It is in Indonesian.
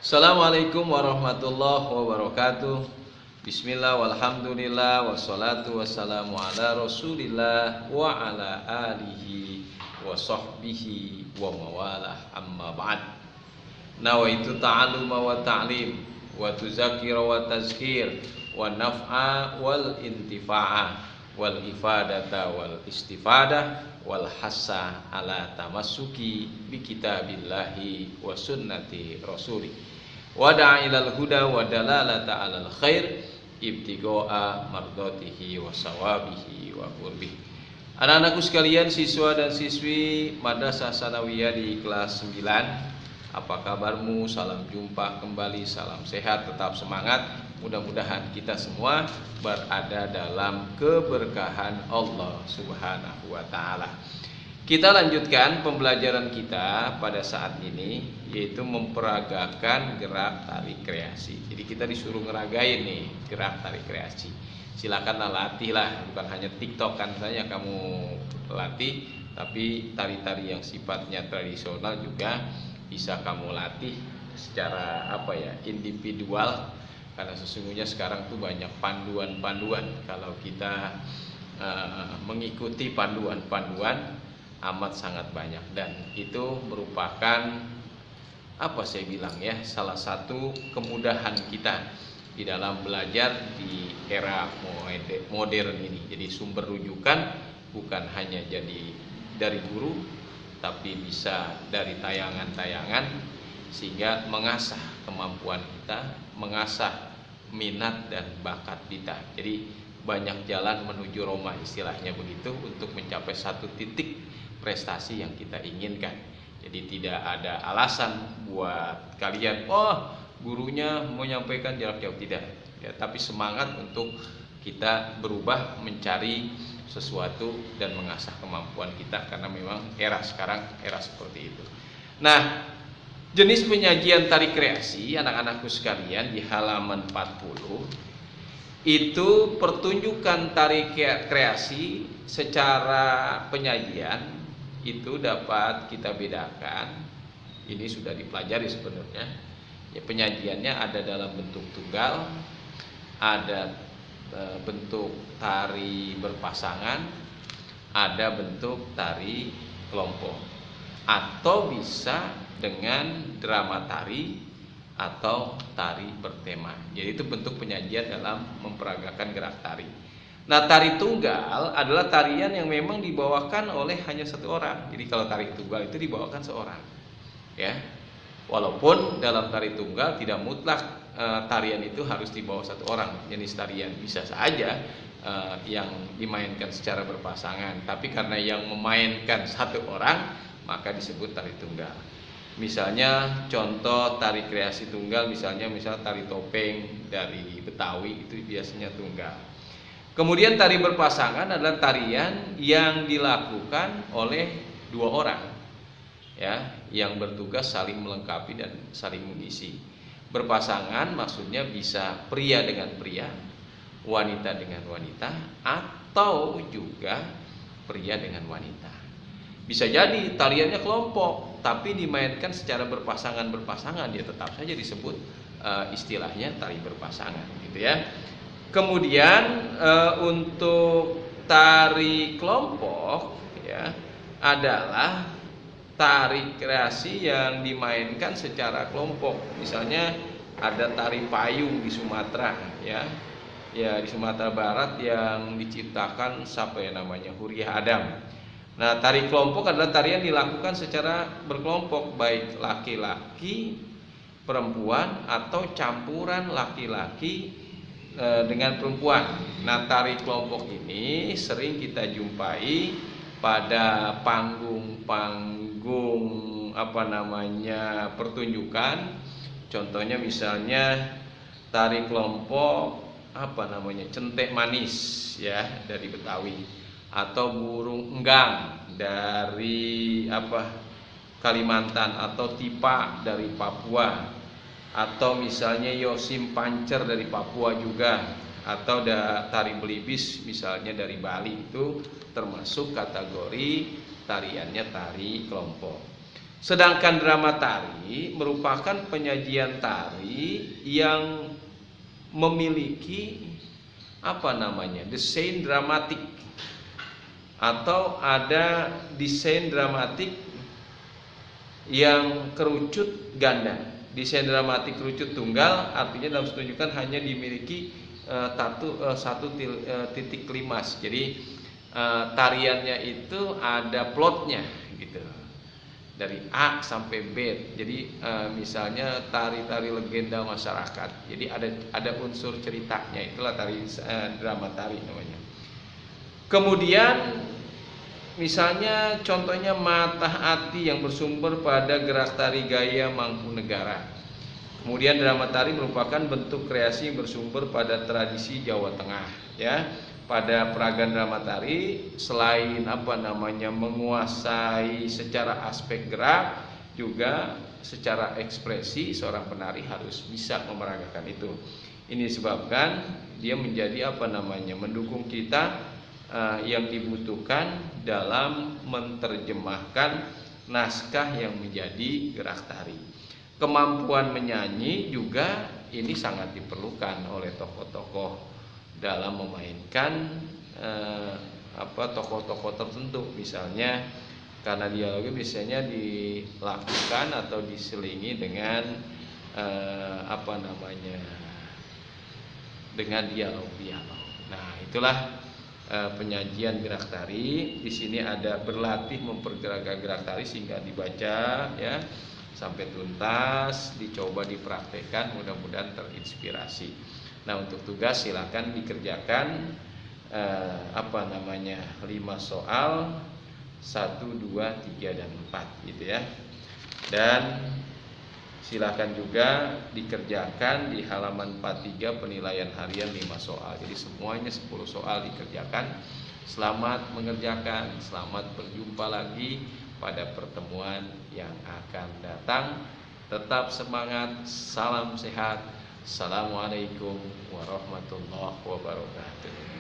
Assalamualaikum warahmatullahi wabarakatuh. Bismillah walhamdulillah wassalatu wassalamu ala rasulillah wa ala alihi wa sahbihi wa mawalah amma ba'd. Nawaitu ta'aluma wa ta'lim wa tuzakira wa tazkir wa naf'a wal intifa'a wal ifadata wal istifadah wal hassa ala tamassuki bi kitabillahi wa sunnati rasulih wa da'a ilal huda wa dalalata alal khair ibtigo'a mardatihi wa sawabihi wa qurbih. Anak-anakku sekalian, siswa dan siswi Madrasah Sanawiyah di kelas 9, apa kabarmu? Salam jumpa kembali, salam sehat, tetap semangat. Mudah-mudahan kita semua berada dalam keberkahan Allah Subhanahu wa taala. Kita lanjutkan pembelajaran kita pada saat ini, yaitu memperagakan gerak tarik kreasi. Jadi kita disuruh ngeragain nih gerak tarik kreasi. Silakanlah latihlah, bukan hanya TikTok kan saja kamu latih, tapi tari-tari yang sifatnya tradisional juga bisa kamu latih secara individual, karena sesungguhnya sekarang tuh banyak panduan-panduan. Kalau kita mengikuti panduan-panduan amat sangat banyak, dan itu merupakan salah satu kemudahan kita di dalam belajar di era modern ini. Jadi sumber rujukan bukan hanya jadi dari guru, tapi bisa dari tayangan-tayangan, sehingga mengasah kemampuan kita, mengasah minat dan bakat kita. Jadi banyak jalan menuju Roma, istilahnya begitu, untuk mencapai satu titik prestasi yang kita inginkan. Jadi tidak ada alasan buat kalian, gurunya menyampaikan jarak jauh, tidak ya, tapi semangat untuk kita berubah, mencari sesuatu dan mengasah kemampuan kita, karena memang era sekarang era seperti itu. Nah, jenis penyajian tari kreasi, anak-anakku sekalian, di halaman 40 itu pertunjukan tari kreasi secara penyajian itu dapat kita bedakan. Ini sudah dipelajari sebenarnya. Ya, penyajiannya ada dalam bentuk tunggal, ada bentuk tari berpasangan, ada bentuk tari kelompok, atau bisa dengan drama tari atau tari bertema. Jadi itu bentuk penyajian dalam memperagakan gerak tari. Nah, tari tunggal adalah tarian yang memang dibawakan oleh hanya satu orang. Jadi kalau tari tunggal itu dibawakan seorang, ya. Walaupun dalam tari tunggal tidak mutlak tarian itu harus dibawa satu orang. Jenis tarian bisa saja yang dimainkan secara berpasangan, tapi karena yang memainkan satu orang maka disebut tari tunggal. Misalnya contoh tari kreasi tunggal, misal tari topeng dari Betawi, itu biasanya tunggal. Kemudian tari berpasangan adalah tarian yang dilakukan oleh dua orang, ya, yang bertugas saling melengkapi dan saling mengisi. Berpasangan maksudnya bisa pria dengan pria, wanita dengan wanita, atau juga pria dengan wanita. Bisa jadi tariannya kelompok, tapi dimainkan secara berpasangan, dia tetap saja disebut istilahnya tari berpasangan, gitu ya. Kemudian untuk tari kelompok, ya, adalah tari kreasi yang dimainkan secara kelompok. Misalnya ada tari payung di Sumatera, ya di Sumatera Barat, yang diciptakan Huriah Adam. Nah, tari kelompok adalah tarian dilakukan secara berkelompok, baik laki-laki, perempuan, atau campuran laki-laki dengan perempuan. Nah, tari kelompok ini sering kita jumpai pada panggung-panggung pertunjukan. Contohnya misalnya tari kelompok centek manis, ya, dari Betawi, atau burung enggang dari Kalimantan, atau tipa dari Papua, atau misalnya yosim pancer dari Papua juga, atau tari belibis misalnya dari Bali. Itu termasuk kategori tariannya tari kelompok. Sedangkan drama tari merupakan penyajian tari yang memiliki desain dramatik, atau ada desain dramatik yang kerucut ganda. Desain dramatik kerucut tunggal artinya dalam pertunjukan hanya dimiliki satu titik klimas. Jadi tariannya itu ada plotnya gitu, dari A sampai B. Jadi misalnya tari-tari legenda masyarakat, jadi ada unsur ceritanya, itulah tari drama tari namanya. Kemudian misalnya contohnya Matah Ati yang bersumber pada gerak tari gaya Mangkunegara. Kemudian drama tari merupakan bentuk kreasi yang bersumber pada tradisi Jawa Tengah, ya. Pada peragaan drama tari selain menguasai secara aspek gerak, juga secara ekspresi seorang penari harus bisa memeragakan itu. Ini disebabkan dia menjadi mendukung kita yang dibutuhkan dalam menerjemahkan naskah yang menjadi gerak tari. Kemampuan menyanyi juga ini sangat diperlukan oleh tokoh-tokoh dalam memainkan tokoh-tokoh tertentu. Misalnya karena dialognya biasanya dilakukan atau diselingi dengan dengan dialog-dialog. Nah, itulah penyajian gerak tari. Di sini ada berlatih mempergerakkan gerak tari sehingga dibaca, ya, sampai tuntas, dicoba dipraktekkan, mudah-mudahan terinspirasi. Nah, untuk tugas silakan dikerjakan 5 soal 1, 2, 3, dan 4 gitu ya. Dan silakan juga dikerjakan di halaman 43 penilaian harian 5 soal. Jadi semuanya 10 soal dikerjakan. Selamat mengerjakan, selamat berjumpa lagi pada pertemuan yang akan datang. Tetap semangat, salam sehat. Assalamualaikum warahmatullahi wabarakatuh.